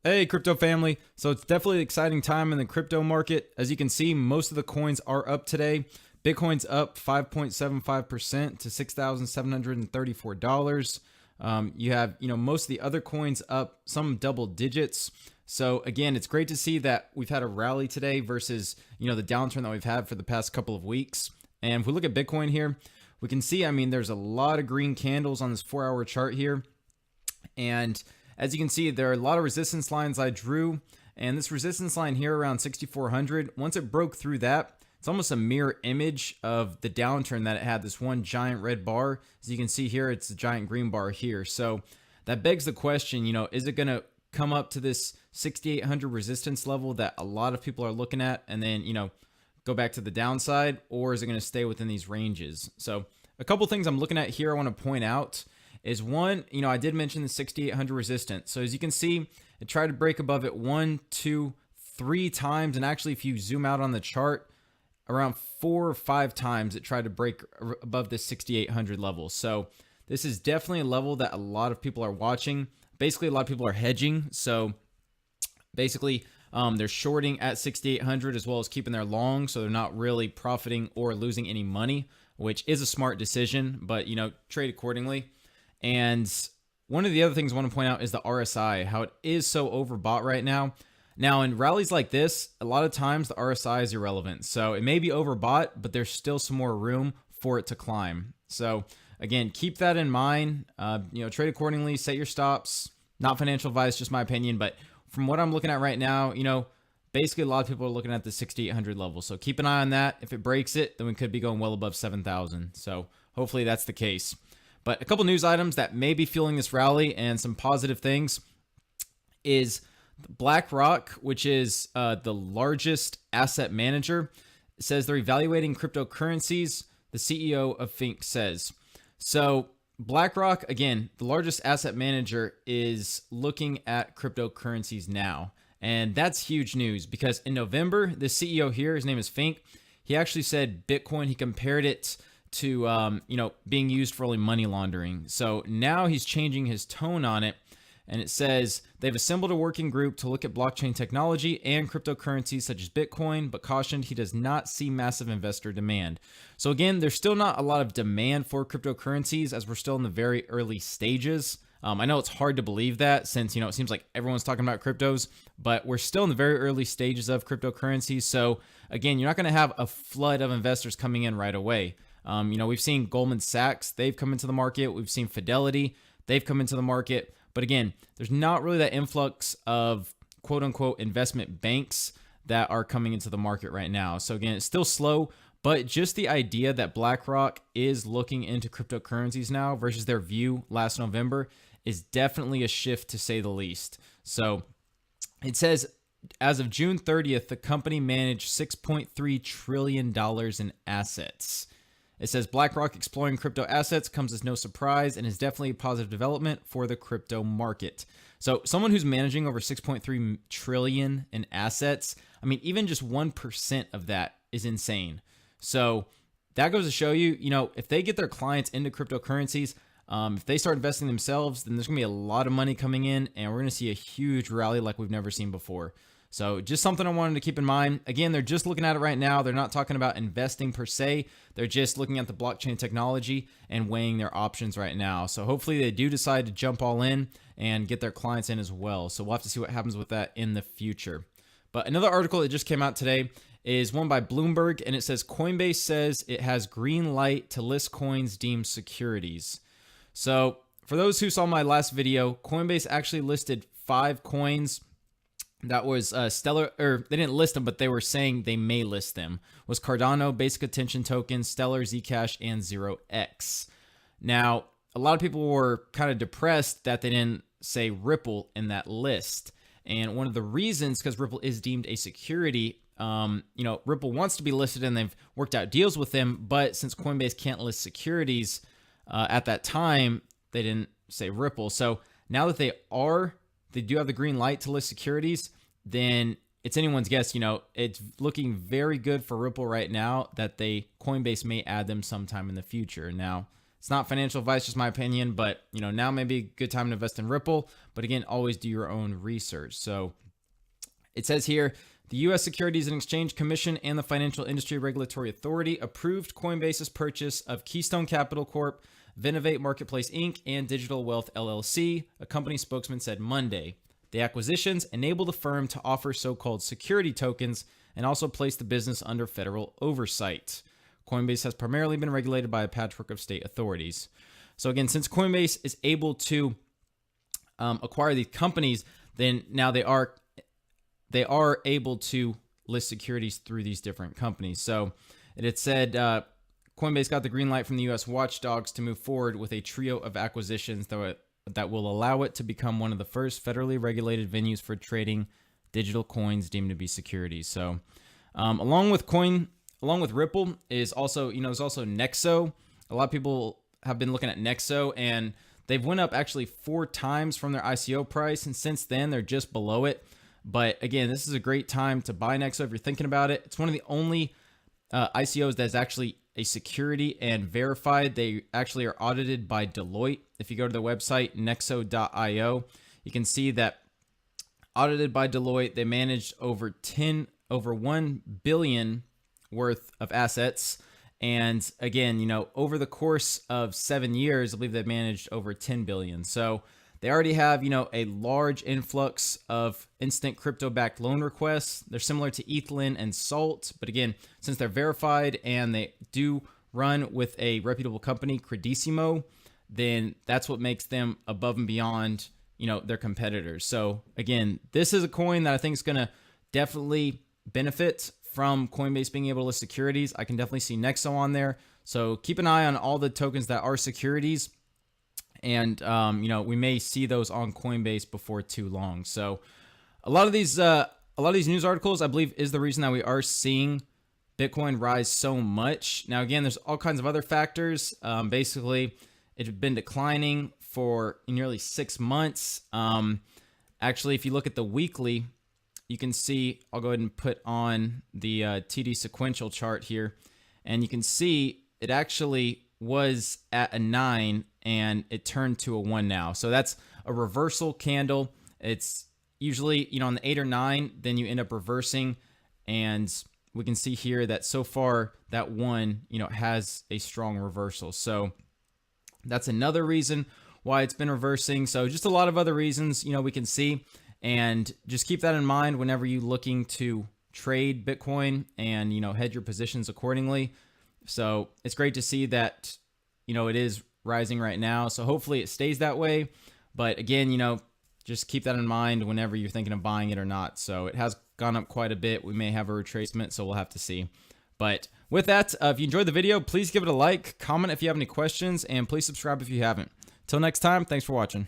Hey, crypto family. So it's definitely an exciting time in the crypto market. As you can see, most of the coins are up today. Bitcoin's up 5.75% to $6,734. You have, most of the other coins up some double digits. So again, it's great to see that we've had a rally today versus, the downturn that we've had for the past couple of weeks. And if we look at Bitcoin here, we can see, there's a lot of green candles on this 4-hour chart here. And as you can see, there are a lot of resistance lines I drew, and this resistance line here around 6,400, once it broke through that, it's almost a mirror image of the downturn that it had, this one giant red bar. As you can see here, it's a giant green bar here. So that begs the question, is it going to come up to this 6,800 resistance level that a lot of people are looking at and then, go back to the downside, or is it going to stay within these ranges? So a couple things I'm looking at here I want to point out is one, I did mention the 6,800 resistance. So as you can see, it tried to break above it 1, 2, 3 times. And actually, if you zoom out on the chart, around 4 or 5 times, it tried to break above this 6,800 level. So this is definitely a level that a lot of people are watching. Basically, a lot of people are hedging. So basically, they're shorting at 6,800 as well as keeping their long. So they're not really profiting or losing any money, which is a smart decision, but, trade accordingly. And one of the other things I want to point out is the RSI, how it is so overbought right now. Now, in rallies like this, a lot of times the RSI is irrelevant. So it may be overbought, but there's still some more room for it to climb. So again, keep that in mind. Trade accordingly, set your stops. Not financial advice, just my opinion. But from what I'm looking at right now, basically a lot of people are looking at the 6,800 level. So keep an eye on that. If it breaks it, then we could be going well above 7,000. So hopefully that's the case. But a couple news items that may be fueling this rally and some positive things is BlackRock, which is the largest asset manager, says they're evaluating cryptocurrencies. The CEO of Think says. So BlackRock, again, the largest asset manager, is looking at cryptocurrencies now. And that's huge news because in November, the CEO here, his name is Fink, he actually said Bitcoin, he compared it to being used for only money laundering. So now he's changing his tone on it, and it says they've assembled a working group to look at blockchain technology and cryptocurrencies such as Bitcoin, but cautioned he does not see massive investor demand. So again, there's still not a lot of demand for cryptocurrencies as we're still in the very early stages. I know it's hard to believe that since, it seems like everyone's talking about cryptos, but we're still in the very early stages of cryptocurrencies. So again, you're not going to have a flood of investors coming in right away. We've seen Goldman Sachs, they've come into the market. We've seen Fidelity, they've come into the market. But again, there's not really that influx of quote unquote investment banks that are coming into the market right now. So again, it's still slow, but just the idea that BlackRock is looking into cryptocurrencies now versus their view last November is definitely a shift to say the least. So it says as of June 30th, the company managed $6.3 trillion in assets. It says BlackRock exploring crypto assets comes as no surprise and is definitely a positive development for the crypto market. So someone who's managing over 6.3 trillion in assets, even just 1% of that is insane. So that goes to show you, if they get their clients into cryptocurrencies, if they start investing themselves, then there's going to be a lot of money coming in and we're going to see a huge rally like we've never seen before. So just something I wanted to keep in mind. Again, they're just looking at it right now. They're not talking about investing per se. They're just looking at the blockchain technology and weighing their options right now. So hopefully they do decide to jump all in and get their clients in as well. So we'll have to see what happens with that in the future. But another article that just came out today is one by Bloomberg, and it says Coinbase says it has green light to list coins deemed securities. So for those who saw my last video, Coinbase actually listed 5 coins that was Stellar, or they didn't list them, but they were saying they may list them, was Cardano, Basic Attention Token, Stellar, Zcash, and 0x. Now, a lot of people were kind of depressed that they didn't say Ripple in that list. And one of the reasons, because Ripple is deemed a security, Ripple wants to be listed and they've worked out deals with them, but since Coinbase can't list securities at that time, they didn't say Ripple. So now that they do have the green light to list securities, then it's anyone's guess. It's looking very good for Ripple right now that Coinbase may add them sometime in the future. Now, It's not financial advice, just my opinion, but now may be a good time to invest in Ripple. But again, always do your own research. So it says here, the U.S. Securities and Exchange Commission and the Financial Industry Regulatory Authority approved Coinbase's purchase of Keystone Capital Corp., Venovate Marketplace Inc., and Digital Wealth LLC, a company spokesman said Monday. The acquisitions enable the firm to offer so-called security tokens and also place the business under federal oversight. Coinbase has primarily been regulated by a patchwork of state authorities. So again, since Coinbase is able to acquire these companies, then now they are able to list securities through these different companies. So it said Coinbase got the green light from the U.S. watchdogs to move forward with a trio of acquisitions that will allow it to become one of the first federally regulated venues for trading digital coins deemed to be securities. So along with Ripple is also, is also NEXO. A lot of people have been looking at NEXO, and they've went up actually 4 times from their ICO price, and since then they're just below it. But again, this is a great time to buy NEXO if you're thinking about it. It's one of the only ICOs that's actually a security and verified. They actually are audited by Deloitte. If you go to the website, nexo.io, you can see that audited by Deloitte, they managed over 1 billion worth of assets. And again, over the course of 7 years, I believe they've managed over 10 billion. So they already have, a large influx of instant crypto-backed loan requests. They're similar to Ethlin and Salt, but again, since they're verified and they do run with a reputable company, Credissimo, then that's what makes them above and beyond, their competitors. So again, this is a coin that I think is going to definitely benefit from Coinbase being able to list securities. I can definitely see NEXO on there. So keep an eye on all the tokens that are securities. And, we may see those on Coinbase before too long. So a lot of these news articles, I believe, is the reason that we are seeing Bitcoin rise so much. Now, again, there's all kinds of other factors. Basically, it had been declining for nearly 6 months. Actually, if you look at the weekly, you can see, I'll go ahead and put on the TD sequential chart here, and you can see it actually was at a 9 and it turned to a 1 now. So that's a reversal candle. It's usually, on the 8 or 9, then you end up reversing. And we can see here that so far that 1, has a strong reversal. So that's another reason why it's been reversing. So just a lot of other reasons, we can see, and just keep that in mind whenever you're looking to trade Bitcoin and, hedge your positions accordingly. So it's great to see that, it is rising right now. So hopefully it stays that way. But again, just keep that in mind whenever you're thinking of buying it or not. So it has gone up quite a bit. We may have a retracement, so we'll have to see. But with that, if you enjoyed the video, please give it a like, comment if you have any questions, and please subscribe if you haven't. Till next time, thanks for watching.